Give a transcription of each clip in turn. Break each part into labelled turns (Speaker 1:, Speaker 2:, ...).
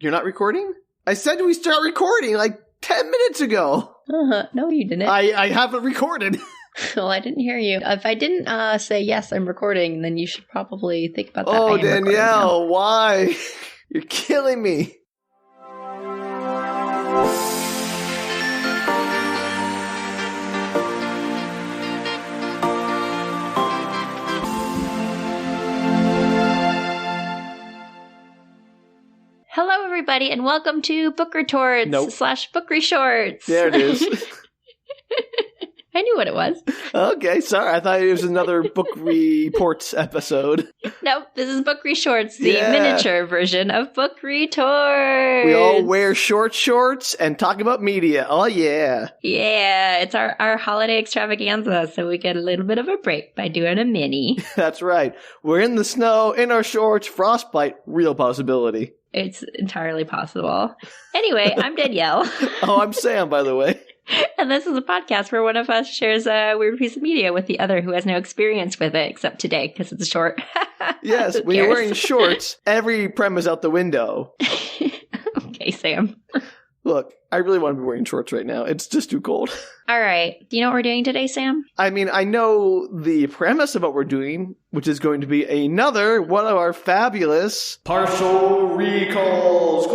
Speaker 1: You're not recording? I said we start recording like 10 minutes ago.
Speaker 2: No, you didn't.
Speaker 1: I haven't recorded.
Speaker 2: Well, I didn't hear you. If I didn't say yes, I'm recording, then you should probably think about that.
Speaker 1: Oh, Danielle, why? You're killing me.
Speaker 2: Hello, everybody, and welcome to Book Retorts / Book Reshorts.
Speaker 1: There it is.
Speaker 2: I knew what it was.
Speaker 1: Okay, sorry. I thought it was another Book Reports episode.
Speaker 2: Nope, this is Book Reshorts, the miniature version of Book Retorts.
Speaker 1: We all wear shorts and talk about media. Oh, yeah.
Speaker 2: Yeah, it's our holiday extravaganza, so we get a little bit of a break by doing a mini.
Speaker 1: That's right. We're in the snow, in our shorts, frostbite, real possibility.
Speaker 2: It's entirely possible. Anyway, I'm Danielle.
Speaker 1: Oh, I'm Sam, by the way.
Speaker 2: And this is a podcast where one of us shares a weird piece of media with the other who has no experience with it, except today, because it's short.
Speaker 1: Yes, when you're wearing shorts, every premise out the window.
Speaker 2: Okay, Sam.
Speaker 1: Look, I really want to be wearing shorts right now. It's just too cold.
Speaker 2: All right. Do you know what we're doing today, Sam?
Speaker 1: I mean, I know the premise of what we're doing, which is going to be another one of our fabulous partial recalls.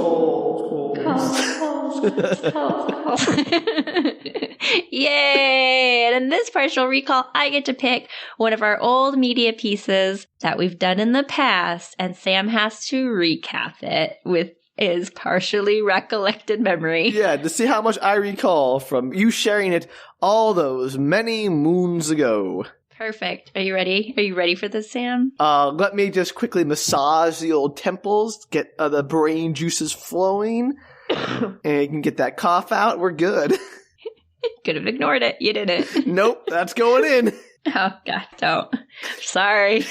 Speaker 2: Yay! And in this partial recall, I get to pick one of our old media pieces that we've done in the past, and Sam has to recap it with his partially recollected memory.
Speaker 1: Yeah, to see how much I recall from you sharing it all those many moons ago.
Speaker 2: Perfect. Are you ready? Are you ready for this, Sam?
Speaker 1: Let me just quickly massage the old temples, get the brain juices flowing, and you can get that cough out. We're good.
Speaker 2: Could have ignored it. You didn't.
Speaker 1: Nope, that's going in.
Speaker 2: Oh, God, don't. Sorry.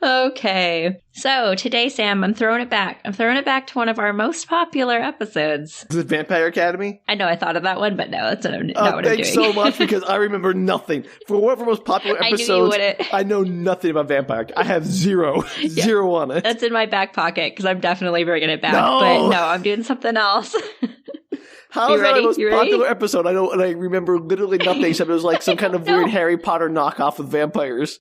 Speaker 2: Okay. So today, Sam, I'm throwing it back. I'm throwing it back to one of our most popular episodes.
Speaker 1: Is it Vampire Academy?
Speaker 2: I know I thought of that one, but no, that's not what I'm doing.
Speaker 1: Thanks so much, because I remember nothing. For one of our most popular episodes, I know nothing about Vampire. I have zero on it.
Speaker 2: That's in my back pocket, because I'm definitely bringing it back.
Speaker 1: No!
Speaker 2: But no, I'm doing something else.
Speaker 1: How is that the most popular episode? I remember literally nothing except it was like some kind of weird Harry Potter knockoff with vampires.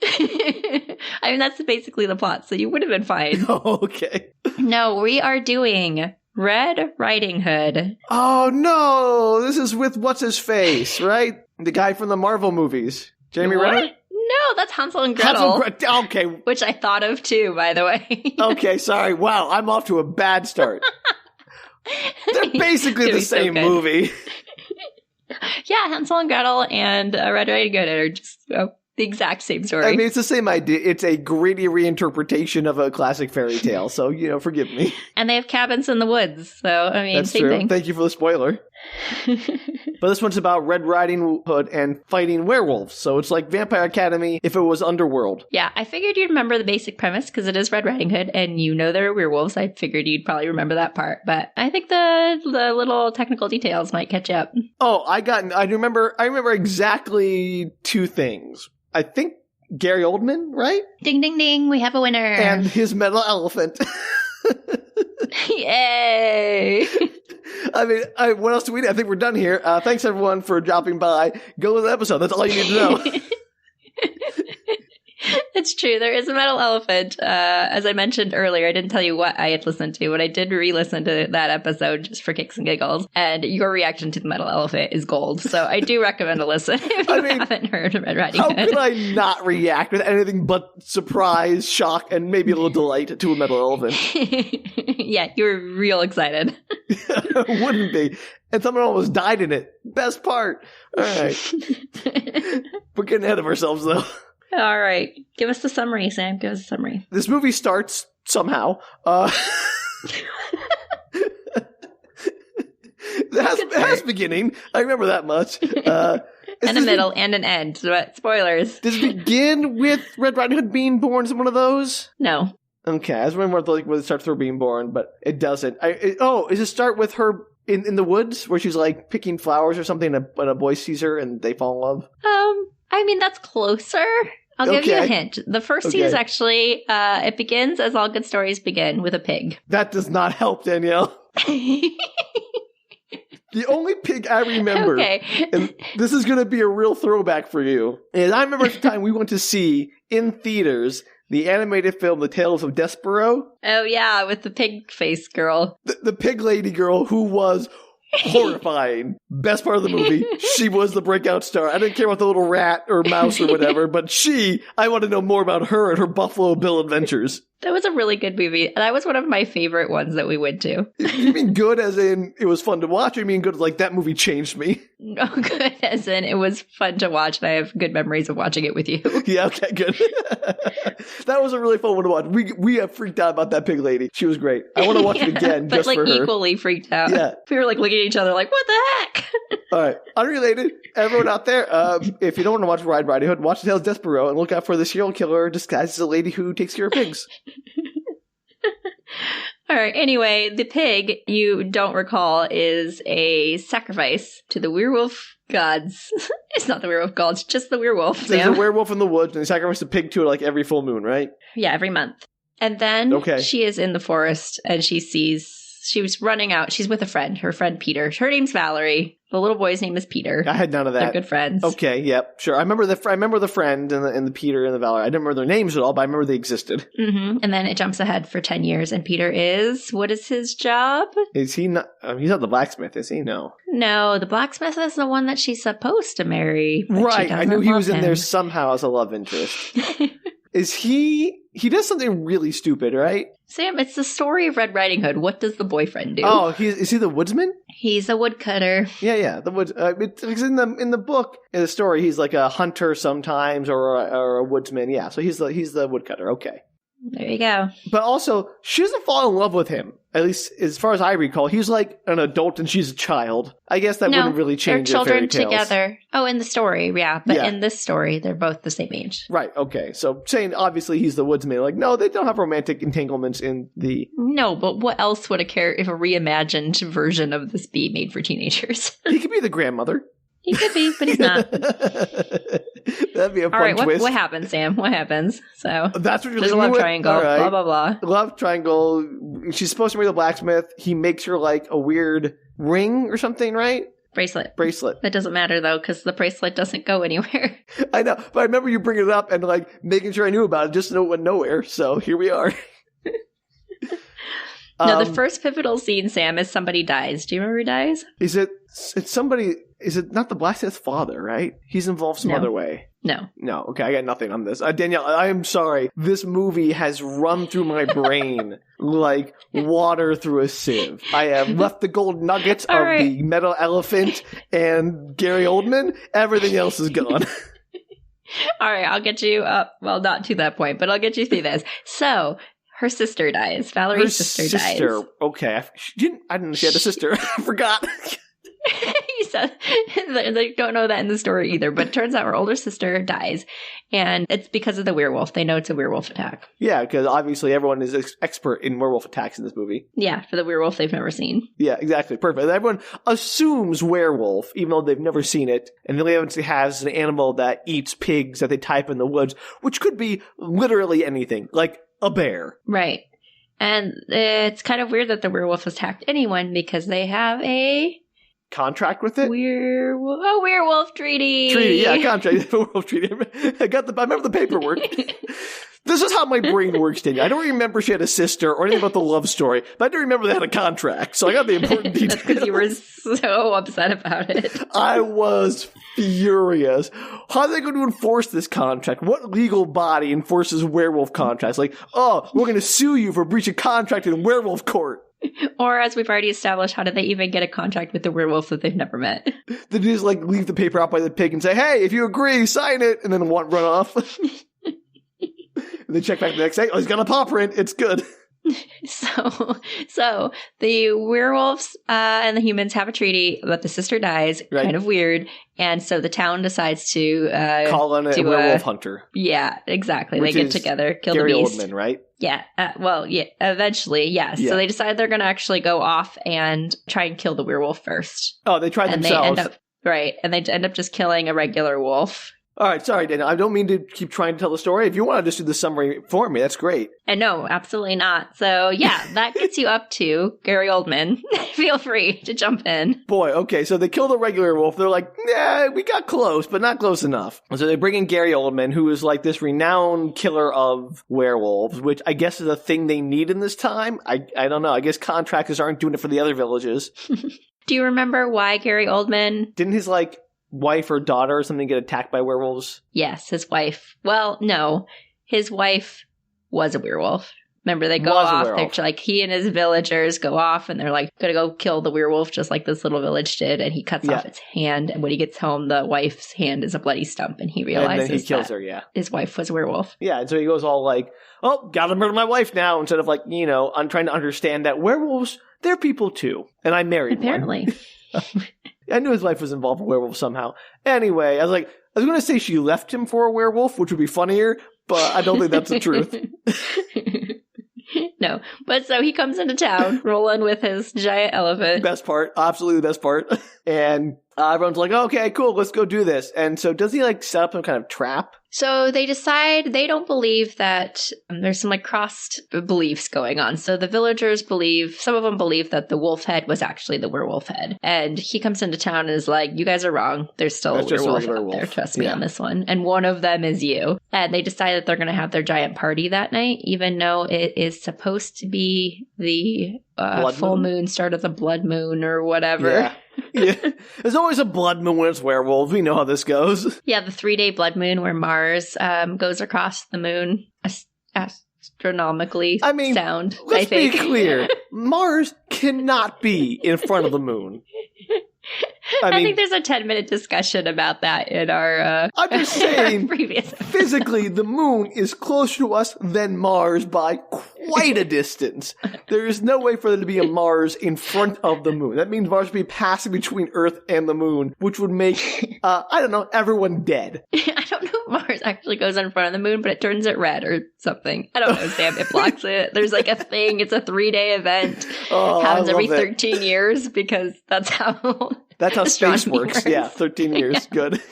Speaker 2: I mean, that's basically the plot, so you would have been fine.
Speaker 1: Oh, okay.
Speaker 2: No, we are doing Red Riding Hood.
Speaker 1: Oh, no! This is with what's-his-face, right? The guy from the Marvel movies. Jeremy Renner?
Speaker 2: No, that's Hansel and Gretel.
Speaker 1: Okay.
Speaker 2: Which I thought of too, by the way.
Speaker 1: Okay, sorry. Wow, I'm off to a bad start. They're basically the same movie.
Speaker 2: Yeah, Hansel and Gretel and Red Riding Hood are just the exact same story.
Speaker 1: I mean, it's the same idea. It's a gritty reinterpretation of a classic fairy tale, so, forgive me.
Speaker 2: And they have cabins in the woods, so, I mean,
Speaker 1: that's
Speaker 2: same
Speaker 1: true.
Speaker 2: thing.
Speaker 1: Thank you for the spoiler. But this one's about Red Riding Hood and fighting werewolves, so it's like Vampire Academy if it was Underworld.
Speaker 2: Yeah, I figured you'd remember the basic premise because it is Red Riding Hood, and there are werewolves. I figured you'd probably remember that part, but I think the little technical details might catch up.
Speaker 1: Oh, I remember exactly two things. I think Gary Oldman, right?
Speaker 2: Ding, ding, ding, we have a winner.
Speaker 1: And his metal elephant.
Speaker 2: Yay!
Speaker 1: I mean, what else do we need? I think we're done here. Thanks, everyone, for dropping by. Go to the episode. That's all you need to know.
Speaker 2: It's true. There is a metal elephant. As I mentioned earlier, I didn't tell you what I had listened to, but I did re-listen to that episode just for kicks and giggles. And your reaction to the metal elephant is gold. So I do recommend a listen if you haven't heard Red Riding Hood.
Speaker 1: How could I not react with anything but surprise, shock, and maybe a little delight to a metal elephant?
Speaker 2: Yeah, you were real excited.
Speaker 1: Wouldn't be. And someone almost died in it. Best part. All right. We're getting ahead of ourselves, though.
Speaker 2: All right. Give us the summary, Sam. Give us a summary.
Speaker 1: This movie starts somehow. It has beginning. I remember that much.
Speaker 2: And a middle and an end. Spoilers.
Speaker 1: Does it begin with Red Riding Hood being born? Is it one of those?
Speaker 2: No.
Speaker 1: Okay. I was wondering when it starts with her being born, but it doesn't. Does it start with her in the woods where she's like picking flowers or something and a boy sees her and they fall in love?
Speaker 2: I mean, that's closer. I'll give you a
Speaker 1: Okay.
Speaker 2: hint. The first scene is actually, it begins as all good stories begin with a pig.
Speaker 1: That does not help, Danielle. The only pig I remember, and this is going to be a real throwback for you, is I remember at the time we went to see in theaters the animated film The Tales of Despero.
Speaker 2: Oh, yeah, with the pig face girl.
Speaker 1: The pig lady girl who was horrifying. Best part of the movie. She was the breakout star. I didn't care about the little rat or mouse or whatever, but I want to know more about her and her Buffalo Bill adventures.
Speaker 2: That was a really good movie. That was one of my favorite ones that we went to.
Speaker 1: You mean good as in it was fun to watch, or you mean good as like that movie changed me?
Speaker 2: No, good as in it was fun to watch, and I have good memories of watching it with you.
Speaker 1: Yeah, okay, good. That was a really fun one to watch. We have freaked out about that pig lady. She was great. I want to watch it again
Speaker 2: but
Speaker 1: just
Speaker 2: like
Speaker 1: for her.
Speaker 2: equally freaked out.
Speaker 1: Yeah.
Speaker 2: We were like looking at each other like, what the heck?
Speaker 1: All right. Unrelated, everyone out there, if you don't want to watch Ride Riding Hood, watch The Tales of Despero and look out for the serial killer disguised as a lady who takes care of pigs.
Speaker 2: All right. Anyway, the pig, you don't recall, is a sacrifice to the werewolf gods. It's not the werewolf gods, just the werewolf.
Speaker 1: There's
Speaker 2: Sam.
Speaker 1: a werewolf in the woods, and they sacrifice a pig to it like every full moon, right?
Speaker 2: Yeah, every month. And then she is in the forest, and she was running out. She's with a friend, her friend Peter. Her name's Valerie. The little boy's name is Peter.
Speaker 1: I had none of that.
Speaker 2: They're good friends.
Speaker 1: Okay, yep, sure. I remember the friend and the Peter and the Valerie. I didn't remember their names at all, but I remember they existed.
Speaker 2: Mm-hmm. And then it jumps ahead for 10 years, and Peter what is his job?
Speaker 1: Is he not? He's not the blacksmith, is he? No.
Speaker 2: No, the blacksmith is the one that she's supposed to marry.
Speaker 1: Right, I knew he was in there somehow as a love interest. Is he does something really stupid, right?
Speaker 2: Sam, it's the story of Red Riding Hood. What does the boyfriend do?
Speaker 1: Oh, is he the woodsman?
Speaker 2: He's a woodcutter.
Speaker 1: Yeah, the woods. It's in the book, in the story, he's like a hunter sometimes, or a woodsman. Yeah, so he's the woodcutter. Okay.
Speaker 2: There you go.
Speaker 1: But also, she doesn't fall in love with him. At least, as far as I recall, he's like an adult and she's a child. I guess that wouldn't really change.
Speaker 2: They're children
Speaker 1: fairy tales.
Speaker 2: Together. Oh, in the story, yeah. But in this story, they're both the same age.
Speaker 1: Right. Okay. So saying obviously he's the woodsman, like no, they don't have romantic entanglements in the.
Speaker 2: No, but what else would if a reimagined version of this be made for teenagers?
Speaker 1: He could be the grandmother.
Speaker 2: He could be, but he's not.
Speaker 1: That'd be a fun twist.
Speaker 2: What happens, Sam? What happens? So
Speaker 1: that's what you're
Speaker 2: there's a love triangle.
Speaker 1: Right.
Speaker 2: Blah blah blah.
Speaker 1: Love triangle. She's supposed to marry the blacksmith. He makes her like a weird ring or something, right?
Speaker 2: Bracelet.
Speaker 1: That
Speaker 2: doesn't matter though, because the bracelet doesn't go anywhere.
Speaker 1: I know, but I remember you bringing it up and like making sure I knew about it, just so it went nowhere. So here we are.
Speaker 2: No, the first pivotal scene, Sam, is somebody dies. Do you remember who dies?
Speaker 1: It's somebody. Is it not the blacksmith's father, right? He's involved some other way.
Speaker 2: No.
Speaker 1: Okay, I got nothing on this. Danielle, I am sorry. This movie has run through my brain like water through a sieve. I have left the gold nuggets of the metal elephant and Gary Oldman. Everything else is gone.
Speaker 2: All right, I'll get you up. Well, not to that point, but I'll get you through this. So, her sister dies. Valerie's sister dies.
Speaker 1: Okay. I didn't know she had a sister. I forgot.
Speaker 2: He said they don't know that in the story either, but it turns out her older sister dies, and it's because of the werewolf. They know it's a werewolf attack.
Speaker 1: Yeah, because obviously everyone is expert in werewolf attacks in this movie.
Speaker 2: Yeah, for the werewolf they've never seen.
Speaker 1: Yeah, exactly. Perfect. Everyone assumes werewolf, even though they've never seen it, and the only evidence it has is an animal that eats pigs that they type in the woods, which could be literally anything, like a bear.
Speaker 2: Right. And it's kind of weird that the werewolf attacked anyone because they have a
Speaker 1: contract with it?
Speaker 2: Werewolf treaty.
Speaker 1: Contract. Werewolf treaty. I remember the paperwork. This is how my brain works, Danielle. I don't remember she had a sister or anything about the love story, but I do remember they had a contract, so I got the important details.
Speaker 2: That's because you were so upset about it.
Speaker 1: I was furious. How are they going to enforce this contract? What legal body enforces werewolf contracts? Like, we're going to sue you for breach of contract in werewolf court.
Speaker 2: Or, as we've already established, how did they even get a contract with the werewolf that they've never met?
Speaker 1: They just, leave the paper out by the pig and say, hey, if you agree, sign it, and then run off. And then check back the next day. Oh, he's got a paw print. It's good.
Speaker 2: So the werewolves and the humans have a treaty, but the sister dies. Right. Kind of weird. And so the town decides to
Speaker 1: call on a werewolf hunter.
Speaker 2: Yeah, exactly. They get together, kill
Speaker 1: Gary
Speaker 2: the beast.
Speaker 1: Oldman, right?
Speaker 2: Yeah. Eventually, yes. Yeah. So they decide they're going to actually go off and try and kill the werewolf first.
Speaker 1: Oh, they try themselves.
Speaker 2: And they end up just killing a regular wolf.
Speaker 1: All right, sorry, Danielle. I don't mean to keep trying to tell the story. If you want to just do the summary for me, that's great.
Speaker 2: And no, absolutely not. So yeah, that gets you up to Gary Oldman. Feel free to jump in.
Speaker 1: Boy, okay, so they kill the regular wolf. They're like, yeah, we got close, but not close enough. So they bring in Gary Oldman, who is like this renowned killer of werewolves, which I guess is a thing they need in this time. I don't know. I guess contractors aren't doing it for the other villages.
Speaker 2: Do you remember why Gary Oldman?
Speaker 1: Didn't his, like, wife or daughter or something get attacked by werewolves?
Speaker 2: Yes, his wife. Well, no. His wife was a werewolf. Remember, they go off. They're like, he and his villagers go off and they're like, gonna go kill the werewolf just like this little village did. And he cuts off its hand. And when he gets home, the wife's hand is a bloody stump. And he realizes
Speaker 1: and then he kills her,
Speaker 2: his wife was a werewolf.
Speaker 1: Yeah, and so he goes all like, oh, gotta murder my wife now. Instead of like, I'm trying to understand that werewolves, they're people too. And I married
Speaker 2: Apparently.
Speaker 1: I knew his wife was involved with werewolf somehow. Anyway, I was going to say she left him for a werewolf, which would be funnier, but I don't think that's the truth.
Speaker 2: No, but so he comes into town, rolling with his giant elephant.
Speaker 1: Best part, absolutely the best part. And everyone's like, okay, cool, let's go do this. And so does he like set up some kind of trap?
Speaker 2: So they decide they don't believe that there's some like crossed beliefs going on. So the villagers some of them believe that the wolf head was actually the werewolf head. And he comes into town and is like, you guys are wrong. There's still a werewolf out there. Trust me on this one. And one of them is you. And they decide that they're going to have their giant party that night, even though it is supposed to be the full moon, start of the blood moon or whatever.
Speaker 1: Yeah. There's always a blood moon when it's werewolves. We know how this goes.
Speaker 2: Yeah, the 3-day blood moon where Mars goes across the moon astronomically sound.
Speaker 1: Let's be clear. Mars cannot be in front of the moon.
Speaker 2: I think there's a 10-minute discussion about that in our
Speaker 1: I'm just saying,
Speaker 2: previous
Speaker 1: physically, the moon is closer to us than Mars by quite a distance. There is no way for there to be a Mars in front of the moon. That means Mars would be passing between Earth and the moon, which would make, everyone dead.
Speaker 2: I don't know if Mars actually goes in front of the moon, but it turns it red or something. I don't know, Sam. It blocks it. There's like a thing. It's a 3-day event. Happens every 13 years because that's how
Speaker 1: space works. Yeah, 13 years. Good.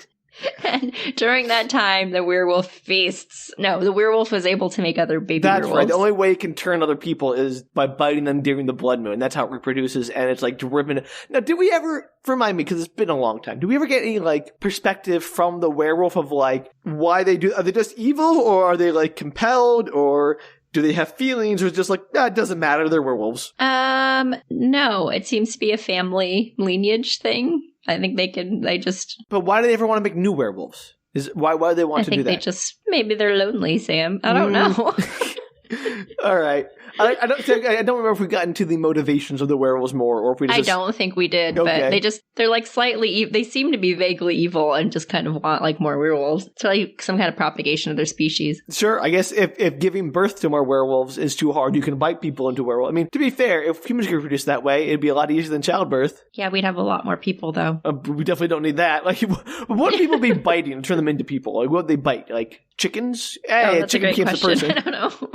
Speaker 2: And during that time, the werewolf feasts. No, the werewolf was able to make other baby
Speaker 1: werewolves.
Speaker 2: That's
Speaker 1: right. The only way it can turn other people is by biting them during the blood moon. That's how it reproduces, and it's like driven. Now, did we ever, remind me, because it's been a long time, do we ever get any, like, perspective from the werewolf of, like, why they do, are they just evil, or are they, like, compelled, or do they have feelings, or is it just like, it doesn't matter, they're werewolves?
Speaker 2: No, it seems to be a family lineage thing. I think they just...
Speaker 1: But why do they ever want to make new werewolves? Why do they want to do that?
Speaker 2: I think they just... Maybe they're lonely, Sam. I don't know.
Speaker 1: All right. I don't remember if we got into the motivations of the werewolves more, or if we just...
Speaker 2: I don't think we did, but they're like slightly... They seem to be vaguely evil and just kind of want like more werewolves. It's like some kind of propagation of their species.
Speaker 1: Sure, I guess if giving birth to more werewolves is too hard, you can bite people into werewolves. I mean, to be fair, if humans could reproduce that way, it'd be a lot easier than childbirth.
Speaker 2: Yeah, we'd have a lot more people, though.
Speaker 1: We definitely don't need that. Like, what would people be biting to turn them into people? Like, what would they bite? Like, chickens? Hey,
Speaker 2: that's
Speaker 1: chicken
Speaker 2: a great
Speaker 1: becomes
Speaker 2: question.
Speaker 1: a person.
Speaker 2: I don't know.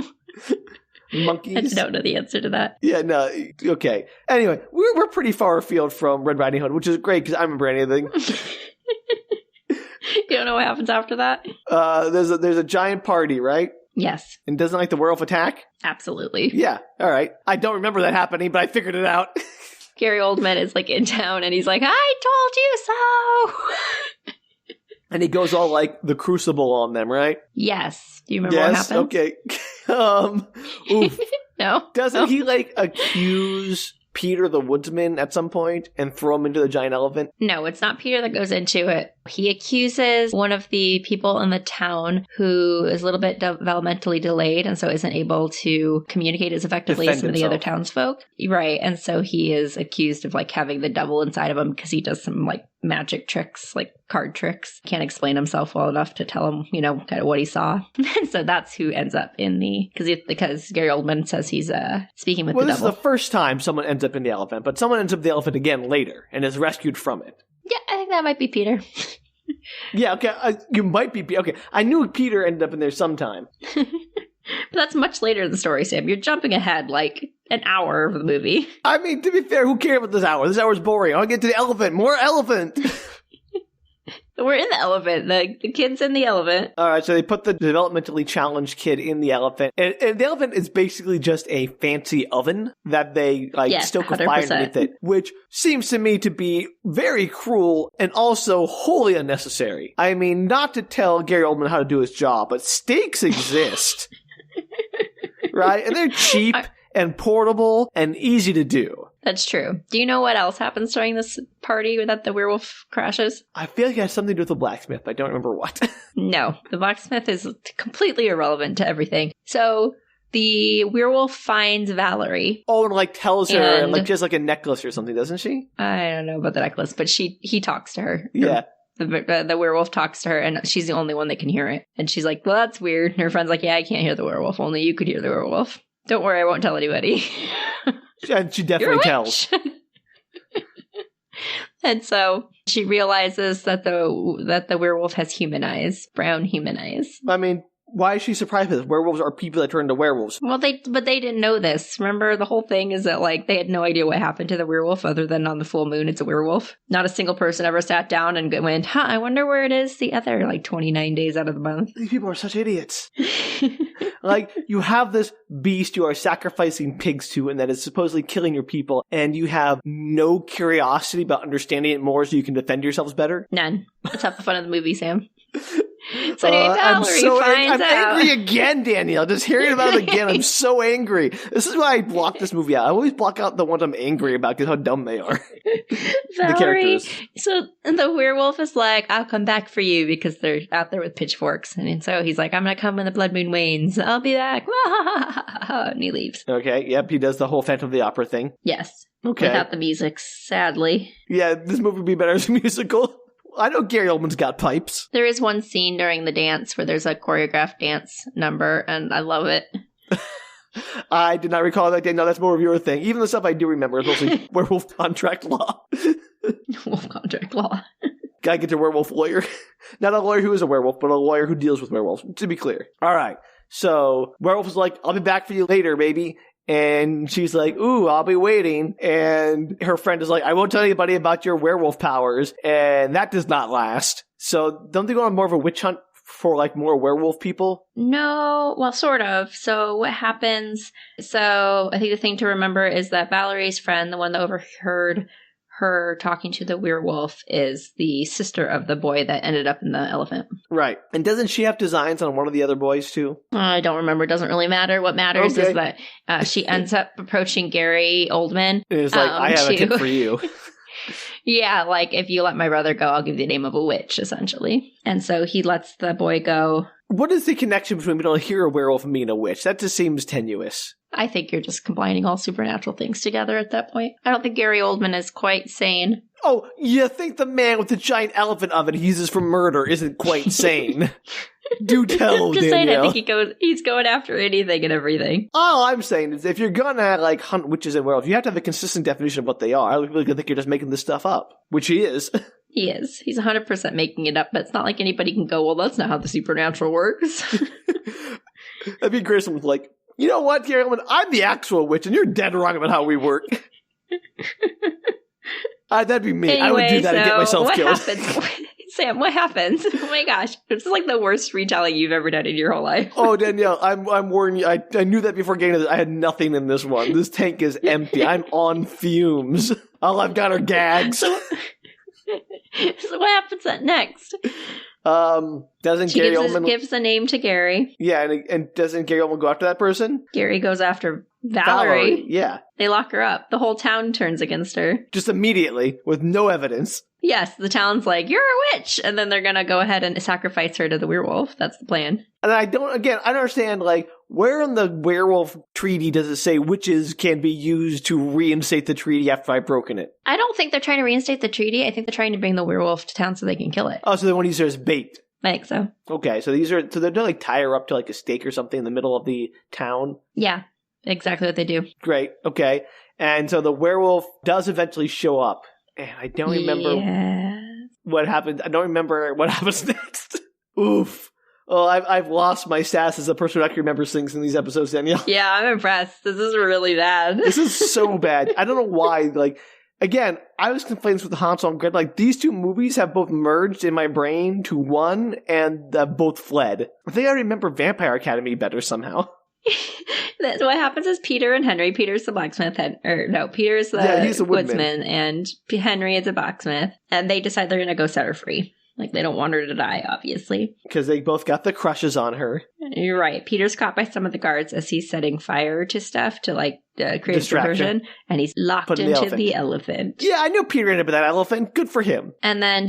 Speaker 1: Monkeys?
Speaker 2: I don't know the answer to that.
Speaker 1: Yeah, no. Okay. Anyway, we're pretty far afield from Red Riding Hood, which is great because I remember anything.
Speaker 2: You don't know what happens after that?
Speaker 1: There's a giant party, right?
Speaker 2: Yes.
Speaker 1: And doesn't like the werewolf attack?
Speaker 2: Absolutely.
Speaker 1: Yeah. All right. I don't remember that happening, but I figured it out.
Speaker 2: Gary Oldman is like in town and he's like, I told you so.
Speaker 1: And he goes all like the crucible on them, right?
Speaker 2: Yes. Do you remember what happened?
Speaker 1: Okay. Oof.
Speaker 2: No.
Speaker 1: Doesn't he like accuse Peter the woodsman at some point and throw him into the giant elephant?
Speaker 2: No, it's not Peter that goes into it. He accuses one of the people in the town who is a little bit developmentally delayed and so isn't able to communicate as effectively as some of the other townsfolk. Right. And so he is accused of like having the devil inside of him because he does some like magic tricks, like card tricks. Can't explain himself well enough to tell him, kind of what he saw. And so that's who ends up in because Gary Oldman says he's speaking with the devil.
Speaker 1: Well, this is the first time someone ends up in the elephant, but someone ends up in the elephant again later and is rescued from it.
Speaker 2: Yeah, I think that might be Peter.
Speaker 1: Yeah, okay. You might be... Okay, I knew Peter ended up in there sometime.
Speaker 2: But that's much later in the story, Sam. You're jumping ahead like an hour of the movie.
Speaker 1: I mean, to be fair, who cares about this hour? This hour's boring. I'll get to the elephant. More elephant.
Speaker 2: We're in the elephant. The kid's in the elephant.
Speaker 1: All right, so they put the developmentally challenged kid in the elephant. And the elephant is basically just a fancy oven that they stoke a fire underneath it, which seems to me to be very cruel and also wholly unnecessary. I mean, not to tell Gary Oldman how to do his job, but stakes exist. Right? And they're cheap and portable and easy to do.
Speaker 2: That's true. Do you know what else happens during this party that the werewolf crashes?
Speaker 1: I feel like it has something to do with the blacksmith, but I don't remember what.
Speaker 2: No, the blacksmith is completely irrelevant to everything. So the werewolf finds Valerie.
Speaker 1: Oh, and tells her, and just like a necklace or something, doesn't she?
Speaker 2: I don't know about the necklace, but he talks to her.
Speaker 1: Yeah.
Speaker 2: The werewolf talks to her, and she's the only one that can hear it. And she's like, well, that's weird. And her friend's like, yeah, I can't hear the werewolf. Only you could hear the werewolf. Don't worry, I won't tell anybody.
Speaker 1: And she definitely tells.
Speaker 2: And so she realizes that the werewolf has human eyes, brown human eyes.
Speaker 1: I mean, why is she surprised with this? Werewolves are people that turn into werewolves.
Speaker 2: Well, they didn't know this. Remember, the whole thing is that they had no idea what happened to the werewolf other than on the full moon it's a werewolf. Not a single person ever sat down and went, I wonder where it is the other 29 days out of the month.
Speaker 1: These people are such idiots. You have this beast you are sacrificing pigs to and that is supposedly killing your people, and you have no curiosity about understanding it more so you can defend yourselves better?
Speaker 2: None. That's half the fun of the movie, Sam. So Valerie finds out.
Speaker 1: I'm angry again, Danielle. Just hearing about it again, I'm so angry. This is why I block this movie out. I always block out the ones I'm angry about because how dumb they are. The characters. So
Speaker 2: the werewolf is like, I'll come back for you because they're out there with pitchforks. And so he's like, I'm going to come when the blood moon wanes. I'll be back. And he leaves.
Speaker 1: Okay, yep, he does the whole Phantom of the Opera thing.
Speaker 2: Yes.
Speaker 1: Okay.
Speaker 2: Without the music, sadly.
Speaker 1: Yeah, this movie would be better as a musical. I know Gary Oldman's got pipes.
Speaker 2: There is one scene during the dance where there's a choreographed dance number, and I love it.
Speaker 1: I did not recall that. No, that's more of your thing. Even the stuff I do remember is mostly werewolf contract law.
Speaker 2: Wolf contract law.
Speaker 1: Gotta get to werewolf lawyer. Not a lawyer who is a werewolf, but a lawyer who deals with werewolves, to be clear. All right. So werewolf is like, I'll be back for you later, baby. And she's like, ooh, I'll be waiting. And her friend is like, I won't tell anybody about your werewolf powers. And that does not last. So don't they go on more of a witch hunt for more werewolf people?
Speaker 2: No, well, sort of. So what happens? So I think the thing to remember is that Valerie's friend, the one that overheard her talking to the werewolf, is the sister of the boy that ended up in the elephant.
Speaker 1: Right. And doesn't she have designs on one of the other boys too?
Speaker 2: I don't remember. It doesn't really matter. What matters is that she ends up approaching Gary Oldman.
Speaker 1: And it's like, I have a tip for you.
Speaker 2: Yeah, if you let my brother go, I'll give you the name of a witch, essentially. And so he lets the boy go.
Speaker 1: What is the connection between being able to hear a werewolf and being a witch? That just seems tenuous.
Speaker 2: I think you're just combining all supernatural things together at that point. I don't think Gary Oldman is quite sane.
Speaker 1: Oh, you think the man with the giant elephant oven he uses for murder isn't quite sane? Do tell,
Speaker 2: just
Speaker 1: Danielle.
Speaker 2: Saying, I think he's going after anything and everything.
Speaker 1: All I'm saying is if you're gonna hunt witches and werewolves, you have to have a consistent definition of what they are. I really think you're just making this stuff up, which he is.
Speaker 2: He is. He's 100% making it up, but it's not like anybody can go, well, that's not how the supernatural works.
Speaker 1: That'd be great. Someone's like, you know what, Gary Oldman, I'm the actual witch, and you're dead wrong about how we work. That'd be me.
Speaker 2: Anyway,
Speaker 1: I would do that and get myself killed.
Speaker 2: Happens? Sam, what happens? Oh my gosh. This is the worst retelling you've ever done in your whole life.
Speaker 1: Oh, Danielle, I'm warning you. I knew that before getting to this. I had nothing in this one. This tank is empty. I'm on fumes. All I've got are gags.
Speaker 2: So what happens next?
Speaker 1: Doesn't Gary Oldman
Speaker 2: gives the name to Gary?
Speaker 1: Yeah, and doesn't Gary Oldman go after that person?
Speaker 2: Gary goes after Valerie.
Speaker 1: Yeah.
Speaker 2: They lock her up. The whole town turns against her. Just
Speaker 1: immediately, with no evidence.
Speaker 2: Yes, the town's like, you're a witch! And then they're gonna go ahead and sacrifice her to the werewolf. That's the plan.
Speaker 1: And I don't understand, where in the werewolf treaty does it say witches can be used to reinstate the treaty after I've broken it?
Speaker 2: I don't think they're trying to reinstate the treaty. I think they're trying to bring the werewolf to town so they can kill it.
Speaker 1: Oh, so they want to use her as bait.
Speaker 2: I think so.
Speaker 1: Okay, so they're gonna tie her up to a stake or something in the middle of the town?
Speaker 2: Yeah, exactly what they do.
Speaker 1: Great, okay. And so the werewolf does eventually show up. And I don't remember what happens. I don't remember what happens next. Oof. Oh, I've lost my status as a person who actually remembers things in these episodes, Danielle.
Speaker 2: Yeah, I'm impressed. This is really bad.
Speaker 1: This is so bad. I don't know why. Again, I was complaining with Hansel and Gretel. Like, these two movies have both merged in my brain to one and both fled. I think I remember Vampire Academy better somehow.
Speaker 2: What happens is Peter and Henry, Peter's the blacksmith, Peter's
Speaker 1: he's the
Speaker 2: woodsman, and Henry is a blacksmith, and they decide they're going to go set her free. Like, they don't want her to die, obviously.
Speaker 1: Because they both got the crushes on her.
Speaker 2: You're right. Peter's caught by some of the guards as he's setting fire to stuff to, like, create diversion. And he's locked into the elephant.
Speaker 1: Yeah, I knew Peter ended up with that elephant. Good for him.
Speaker 2: And then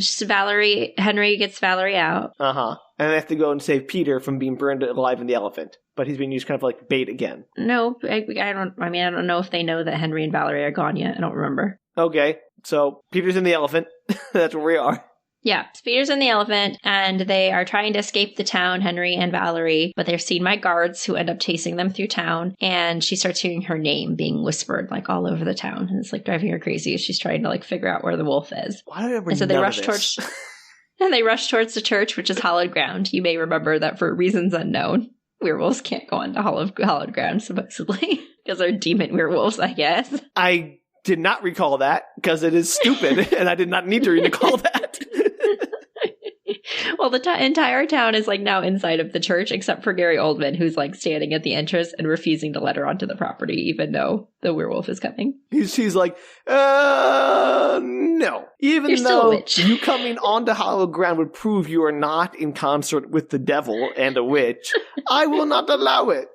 Speaker 2: Henry gets Valerie out.
Speaker 1: Uh-huh. And they have to go and save Peter from being burned alive in the elephant. But he's being used kind of like bait again.
Speaker 2: No, I don't know if they know that Henry and Valerie are gone yet. I don't remember.
Speaker 1: Okay. So, Peter's in the elephant. That's where we are.
Speaker 2: Yeah, Peter's in the elephant, and they are trying to escape the town, Henry and Valerie, but they're seen by guards who end up chasing them through town, and she starts hearing her name being whispered, like, all over the town, and it's, like, driving her crazy as she's trying to, like, figure out where the wolf is.
Speaker 1: Why do I remember
Speaker 2: and so they rush towards... And they rush towards the church, which is hallowed ground. You may remember that for reasons unknown, werewolves can't go onto hallowed ground, supposedly, because they're demon werewolves, I guess.
Speaker 1: I did not recall that, because it is stupid, and I did not need to recall that.
Speaker 2: Well, the entire town is, like, now inside of the church, except for Gary Oldman, who's, like, standing at the entrance and refusing to let her onto the property, even though the werewolf is coming.
Speaker 1: He's like, no. Even though you coming onto hallowed ground would prove you are not in concert with the devil and a witch, I will not allow it.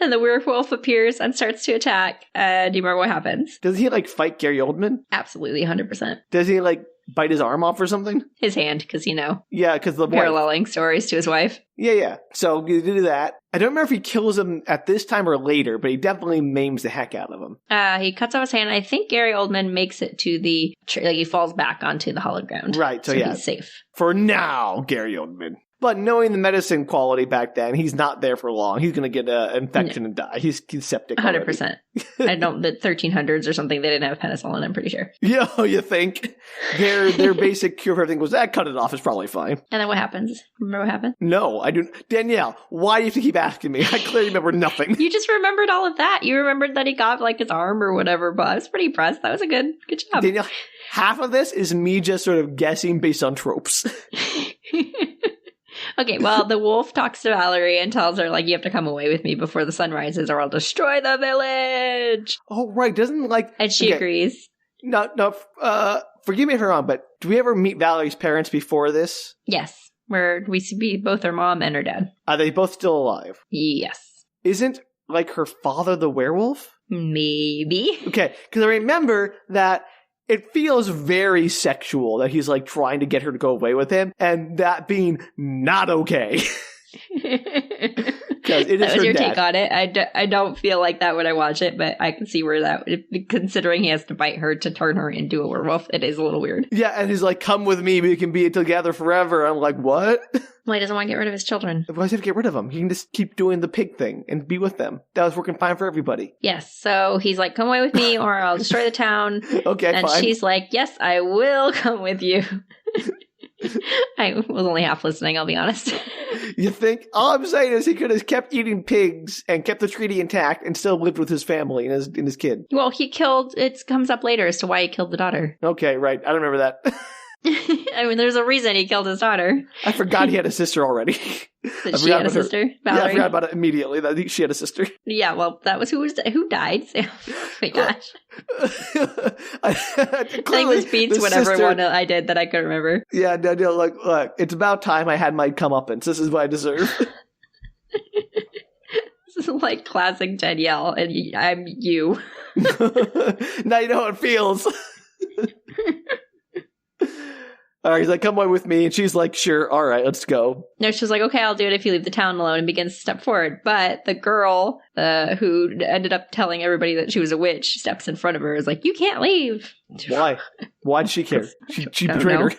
Speaker 2: And the werewolf appears and starts to attack. Do you remember what happens?
Speaker 1: Does he, like, fight Gary Oldman?
Speaker 2: Absolutely, 100%.
Speaker 1: Does he, like, bite his arm off or something?
Speaker 2: His hand, because, you know.
Speaker 1: Yeah, because the
Speaker 2: paralleling stories to his wife.
Speaker 1: Yeah. So you do that. I don't remember if he kills him at this time or later, but he definitely maims the heck out of him.
Speaker 2: He cuts off his hand. I think Gary Oldman makes it to the... Like, he falls back onto the hallowed ground.
Speaker 1: Right, so yeah.
Speaker 2: He's safe.
Speaker 1: For now, Gary Oldman. But knowing the medicine quality back then, he's not there for long. He's going to get an infection and die. He's septic
Speaker 2: 100%. I don't, the 1300s or something, they didn't have penicillin, I'm pretty sure.
Speaker 1: Yeah, you think? Their basic cure for everything was, cut it off, it's probably fine.
Speaker 2: And then what happens? Remember what happened?
Speaker 1: No, I do. Danielle, why do you have to keep asking me? I clearly remember nothing.
Speaker 2: You just remembered all of that. You remembered that he got, like, his arm or whatever, but I was pretty impressed. That was a good job.
Speaker 1: Danielle, half of this is me just sort of guessing based on tropes.
Speaker 2: Okay, well, the wolf talks to Valerie and tells her, like, you have to come away with me before the sun rises or I'll destroy the village.
Speaker 1: Oh, right. Doesn't, like...
Speaker 2: And she agrees.
Speaker 1: No, forgive me if I'm wrong, but do we ever meet Valerie's parents before this?
Speaker 2: Yes, where we see both her mom and her dad.
Speaker 1: Are they both still alive?
Speaker 2: Yes.
Speaker 1: Isn't, like, her father the werewolf?
Speaker 2: Maybe.
Speaker 1: Okay, because I remember that it feels very sexual that he's, like, trying to get her to go away with him, and that being not okay. Because it is
Speaker 2: that was your
Speaker 1: dad.
Speaker 2: take on it. I don't feel like that when I watch it, but I can see where that, considering he has to bite her to turn her into a werewolf, it is a little weird.
Speaker 1: Yeah, and he's like, come with me, we can be together forever. I'm like, what?
Speaker 2: Well, he doesn't want to get rid of his children.
Speaker 1: Why does he have to get rid of them? He can just keep doing the pig thing and be with them. That was working fine for everybody.
Speaker 2: Yes, so he's like, come away with me or I'll destroy the town.
Speaker 1: Okay,
Speaker 2: and
Speaker 1: fine.
Speaker 2: She's like, yes, I will come with you. I was only half listening, I'll be honest.
Speaker 1: You think? All I'm saying is he could have kept eating pigs and kept the treaty intact and still lived with his family and his kid.
Speaker 2: Well, it comes up later as to why he killed the daughter.
Speaker 1: Okay, right. I don't remember that.
Speaker 2: I mean, there's a reason he killed his daughter.
Speaker 1: I forgot he had a sister already.
Speaker 2: That she had a sister? Valerie?
Speaker 1: Yeah, I forgot about it immediately. That she had a sister.
Speaker 2: Yeah, well, that was who died. So, oh my gosh. I think this beats whatever one I did that I couldn't remember.
Speaker 1: Yeah, no, look, it's about time I had my comeuppance. This is what I deserve.
Speaker 2: This is like classic Danielle, and I'm you.
Speaker 1: Now you know how it feels. All right, he's like, come away with me. And she's like, sure, all right, let's go.
Speaker 2: No, she's like, okay, I'll do it if you leave the town alone, and begins to step forward. But the girl who ended up telling everybody that she was a witch steps in front of her, is like, you can't leave.
Speaker 1: Why? Why did she care? She betrayed her.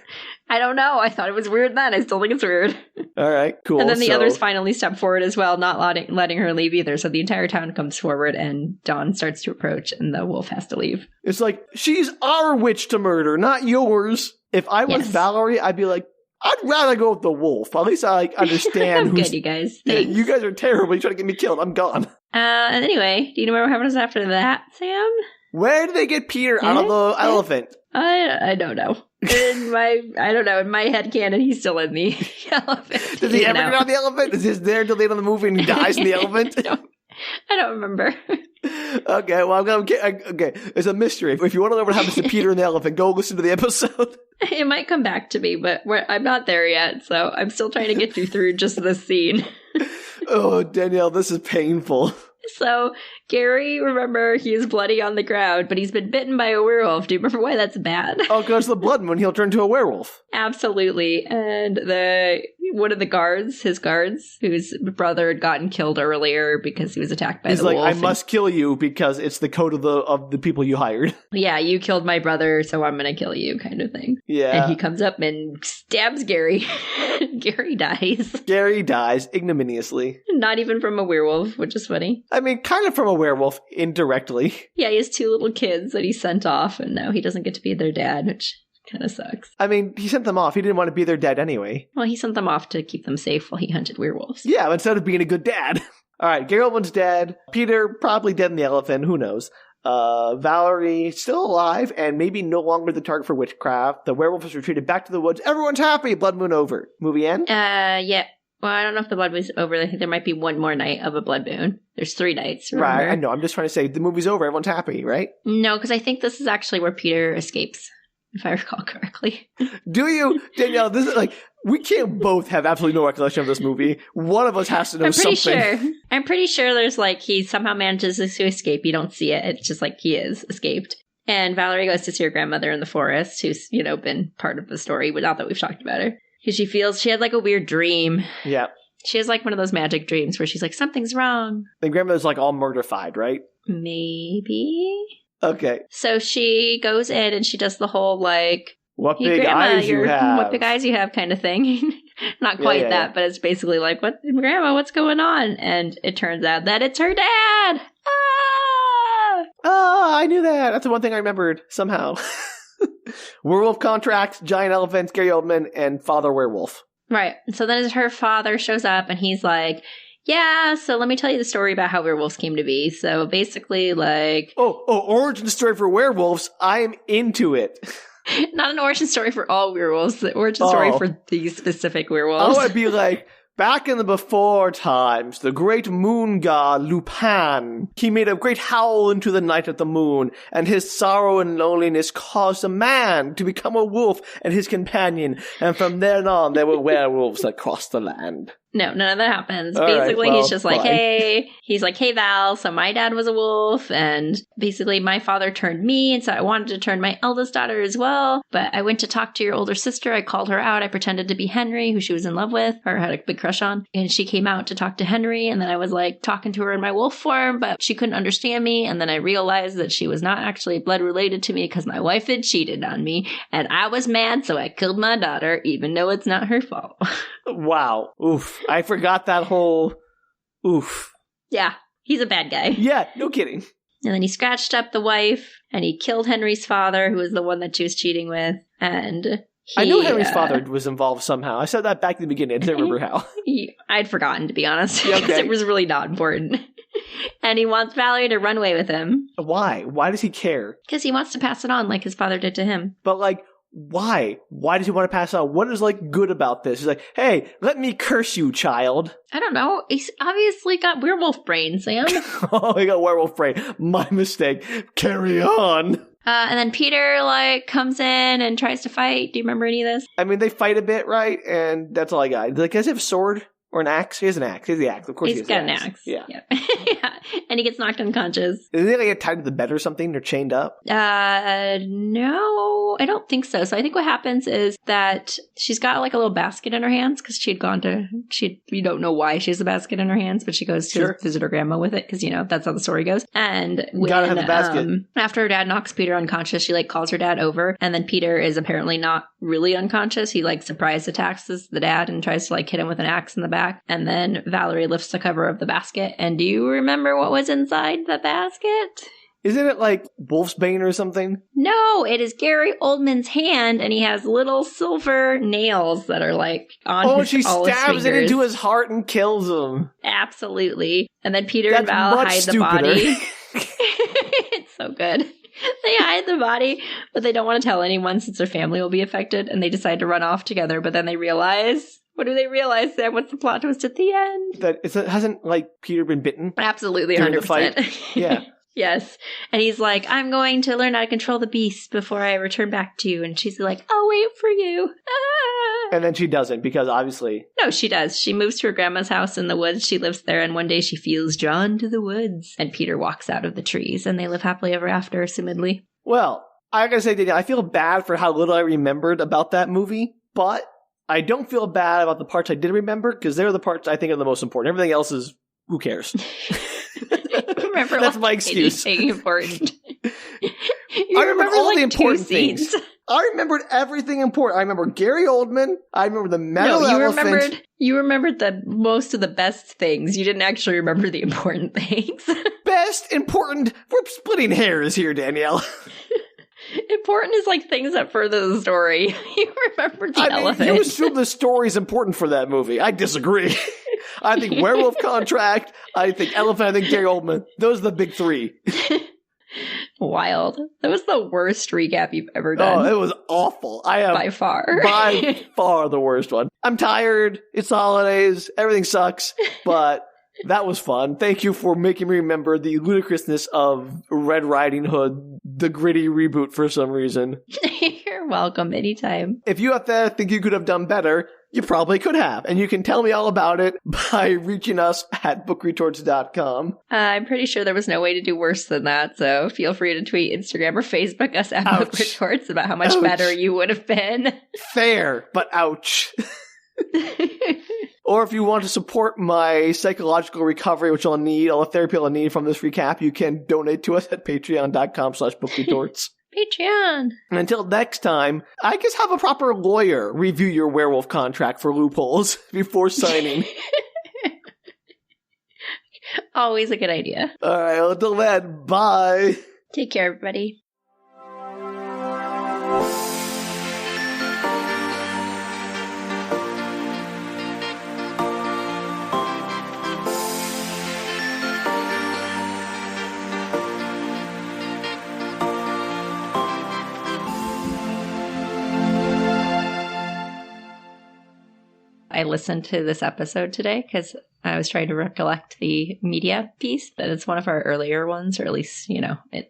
Speaker 2: I don't know. I thought it was weird then. I still think it's weird.
Speaker 1: All right, cool.
Speaker 2: And then the others finally step forward as well, not letting her leave either. So the entire town comes forward and Dawn starts to approach and the wolf has to leave.
Speaker 1: It's like, she's our witch to murder, not yours. If I was Valerie, I'd be like, I'd rather go with the wolf. At least I understand.
Speaker 2: I'm good, you guys.
Speaker 1: Yeah, you guys are terrible. You're trying to get me killed. I'm gone.
Speaker 2: And anyway, do you remember what happens after that, Sam?
Speaker 1: Where did they get Peter out of the elephant?
Speaker 2: I don't know. In my head canon, he's still in the elephant.
Speaker 1: Does he ever get on the elephant? Is he there until the end of the movie and he dies in the elephant?
Speaker 2: I don't remember.
Speaker 1: Okay, well, okay. It's a mystery. If you want to know what happens to Peter and the elephant, go listen to the episode.
Speaker 2: It might come back to me, but I'm not there yet, so I'm still trying to get you through just this scene.
Speaker 1: Oh, Danielle, this is painful.
Speaker 2: So, Gary, remember, he's bloody on the ground, but he's been bitten by a werewolf. Do you remember why that's bad?
Speaker 1: Oh, because the blood moon, he'll turn into a werewolf.
Speaker 2: Absolutely. And one of the guards, his guards, whose brother had gotten killed earlier because he was attacked by the wolf. He's like,
Speaker 1: I must kill you because it's the code of the people you hired.
Speaker 2: Yeah, you killed my brother, so I'm going to kill you, kind of thing.
Speaker 1: Yeah.
Speaker 2: And he comes up and stabs Gary. Gary dies.
Speaker 1: Gary dies ignominiously.
Speaker 2: Not even from a werewolf, which is funny.
Speaker 1: I mean, kind of from a werewolf, indirectly.
Speaker 2: Yeah, he has 2 little kids that he sent off, and now he doesn't get to be their dad, which kind of sucks.
Speaker 1: I mean, he sent them off. He didn't want to be their dad anyway.
Speaker 2: Well, he sent them off to keep them safe while he hunted werewolves.
Speaker 1: Yeah, instead of being a good dad. All right, Gary Oldman's dead. Peter probably dead in the elephant. Who knows? Valerie still alive and maybe no longer the target for witchcraft. The werewolf is retreated back to the woods. Everyone's happy. Blood moon over. Movie end?
Speaker 2: Yeah. Well, I don't know if the blood was over. I think there might be one more night of a blood moon. There's 3 nights, remember?
Speaker 1: Right, I know. I'm just trying to say the movie's over. Everyone's happy, right?
Speaker 2: No, because I think this is actually where Peter escapes, if I recall correctly.
Speaker 1: Do you? Danielle, this is like, we can't both have absolutely no recollection of this movie. One of us has to know something.
Speaker 2: I'm pretty sure there's like, he somehow manages to escape. You don't see it. It's just like he is escaped. And Valerie goes to see her grandmother in the forest, who's, been part of the story, but not that we've talked about her. Because she feels she had like a weird dream.
Speaker 1: Yeah.
Speaker 2: She has like one of those magic dreams where she's like, something's wrong.
Speaker 1: The grandmother's like all murder-fied, right?
Speaker 2: Maybe.
Speaker 1: Okay.
Speaker 2: So she goes in and she does the whole like,
Speaker 1: what big eyes you have.
Speaker 2: What big eyes you have kind of thing. Not quite that, but it's basically like, what, Grandma, what's going on? And it turns out that it's her dad. Ah!
Speaker 1: Oh, I knew that. That's the one thing I remembered somehow. Werewolf contracts, giant elephants, Gary Oldman, and father werewolf.
Speaker 2: Right. So then her father shows up and he's like, yeah, so let me tell you the story about how werewolves came to be. So basically like...
Speaker 1: Oh, origin story for werewolves. I'm into it.
Speaker 2: Not an origin story for all werewolves. The origin story for these specific werewolves.
Speaker 1: I would be like... Back in the before times, the great moon god, Lupin, he made a great howl into the night of the moon, and his sorrow and loneliness caused a man to become a wolf and his companion, and from then on, there were werewolves that crossed the land.
Speaker 2: No, none of that happens.
Speaker 1: All
Speaker 2: basically,
Speaker 1: right, well,
Speaker 2: he's just like,
Speaker 1: fine.
Speaker 2: hey Val, so my dad was a wolf, and basically my father turned me, and so I wanted to turn my eldest daughter as well, but I went to talk to your older sister, I called her out, I pretended to be Henry, who she was in love with, or had a big crush on, and she came out to talk to Henry, and then I was like talking to her in my wolf form, but she couldn't understand me, and then I realized that she was not actually blood related to me because my wife had cheated on me, and I was mad, so I killed my daughter, even though it's not her fault.
Speaker 1: Wow. Oof. I forgot that whole... Oof.
Speaker 2: Yeah, he's a bad guy.
Speaker 1: Yeah, no kidding.
Speaker 2: And then he scratched up the wife, and he killed Henry's father, who was the one that she was cheating with, and...
Speaker 1: I knew Henry's father was involved somehow. I said that back in the beginning. I didn't remember how.
Speaker 2: I'd forgotten, to be honest,
Speaker 1: yeah,
Speaker 2: because it was really not important. And he wants Valerie to run away with him.
Speaker 1: Why? Why does he care?
Speaker 2: Because he wants to pass it on like his father did to him.
Speaker 1: But, like, why? Why does he want to pass it on? What is, like, good about this? He's like, hey, let me curse you, child.
Speaker 2: I don't know. He's obviously got werewolf brain, Sam.
Speaker 1: Oh, he got werewolf brain. My mistake. Carry on.
Speaker 2: And then Peter, like, comes in and tries to fight. Do you remember any of this?
Speaker 1: I mean, they fight a bit, right? And that's all I got. Like, does he have a sword or an axe? He has an axe. He has the axe. Of course,
Speaker 2: he's got an axe.
Speaker 1: Yeah.
Speaker 2: Yeah. And he gets knocked unconscious.
Speaker 1: Isn't he, like, get tied to the bed or something? They're chained up?
Speaker 2: No, I don't think so. So I think what happens is that she's got, like, a little basket in her hands because she had gone to, you don't know why she has a basket in her hands, but she goes to visit her grandma with it because, that's how the story goes. And when,
Speaker 1: gotta have the basket.
Speaker 2: After her dad knocks Peter unconscious, she, like, calls her dad over, and then Peter is apparently not really unconscious. He, like, surprise attacks the dad and tries to, like, hit him with an axe in the back. And then Valerie lifts the cover of the basket. And do you remember what was inside the basket?
Speaker 1: Isn't it like Wolfsbane or something?
Speaker 2: No, it is Gary Oldman's hand, and he has little silver nails that are like on all
Speaker 1: she stabs it into his heart and kills him.
Speaker 2: Absolutely. And then Peter and Val hide the body. It's so good. hide the body, but they don't want to tell anyone since their family will be affected, and they decide to run off together, but then they realize... What do they realize then? What's the plot twist at the end?
Speaker 1: That hasn't, like, Peter been bitten?
Speaker 2: Absolutely, 100%.
Speaker 1: During the fight? Yeah.
Speaker 2: Yes. And he's like, I'm going to learn how to control the beast before I return back to you. And she's like, I'll wait for you. Ah.
Speaker 1: And then she doesn't, because obviously...
Speaker 2: No, she does. She moves to her grandma's house in the woods. She lives there, and one day she feels drawn to the woods. And Peter walks out of the trees, and they live happily ever after, assumedly.
Speaker 1: Well, I gotta say, Danielle, I feel bad for how little I remembered about that movie, but I don't feel bad about the parts I did remember, because they're the parts I think are the most important. Everything else is, who cares?
Speaker 2: Remember,
Speaker 1: that's my excuse.
Speaker 2: Important.
Speaker 1: I remember all the important things. I remembered everything important. I remember Gary Oldman. I remember the metal elephant.
Speaker 2: You remembered the most of the best things. You didn't actually remember the important things.
Speaker 1: Best, important. We're splitting hairs here, Danielle.
Speaker 2: Important is like things that further the story. You remembered the elephant.
Speaker 1: You assume the story is important for that movie. I disagree. I think werewolf contract. I think elephant. I think Gary Oldman. Those are the big three.
Speaker 2: Wild. That was the worst recap you've ever done.
Speaker 1: Oh, it was awful. By far the worst one. I'm tired. It's holidays. Everything sucks. But that was fun. Thank you for making me remember the ludicrousness of Red Riding Hood, the gritty reboot for some reason.
Speaker 2: You're welcome anytime.
Speaker 1: If you out there think you could have done better, you probably could have. And you can tell me all about it by reaching us at bookretorts.com.
Speaker 2: I'm pretty sure there was no way to do worse than that. So feel free to tweet, Instagram, or Facebook us at Book Retorts about how much better you would have been.
Speaker 1: Fair, but ouch. Or if you want to support my psychological recovery, which I'll need, all the therapy I'll need from this recap, you can donate to us at patreon.com/bookretorts.
Speaker 2: Patreon.
Speaker 1: And until next time, I guess have a proper lawyer review your werewolf contract for loopholes before signing.
Speaker 2: Always a good idea.
Speaker 1: All right, well, until then, bye.
Speaker 2: Take care, everybody. I listened to this episode today because I was trying to recollect the media piece, but it's one of our earlier ones, or at least,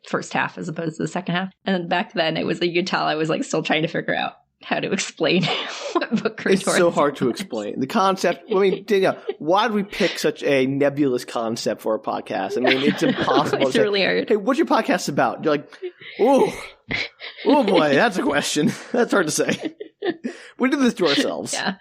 Speaker 2: first half as opposed to the second half. And back then it was, you could tell I was like still trying to figure out how to explain what Book Retorts
Speaker 1: It's so hard to explain. The concept, Danielle, why did we pick such a nebulous concept for a podcast? I mean, it's impossible.
Speaker 2: It's really hard.
Speaker 1: Hey, what's your podcast about? You're like, oh boy, that's a question. That's hard to say. We did this to ourselves.
Speaker 2: Yeah.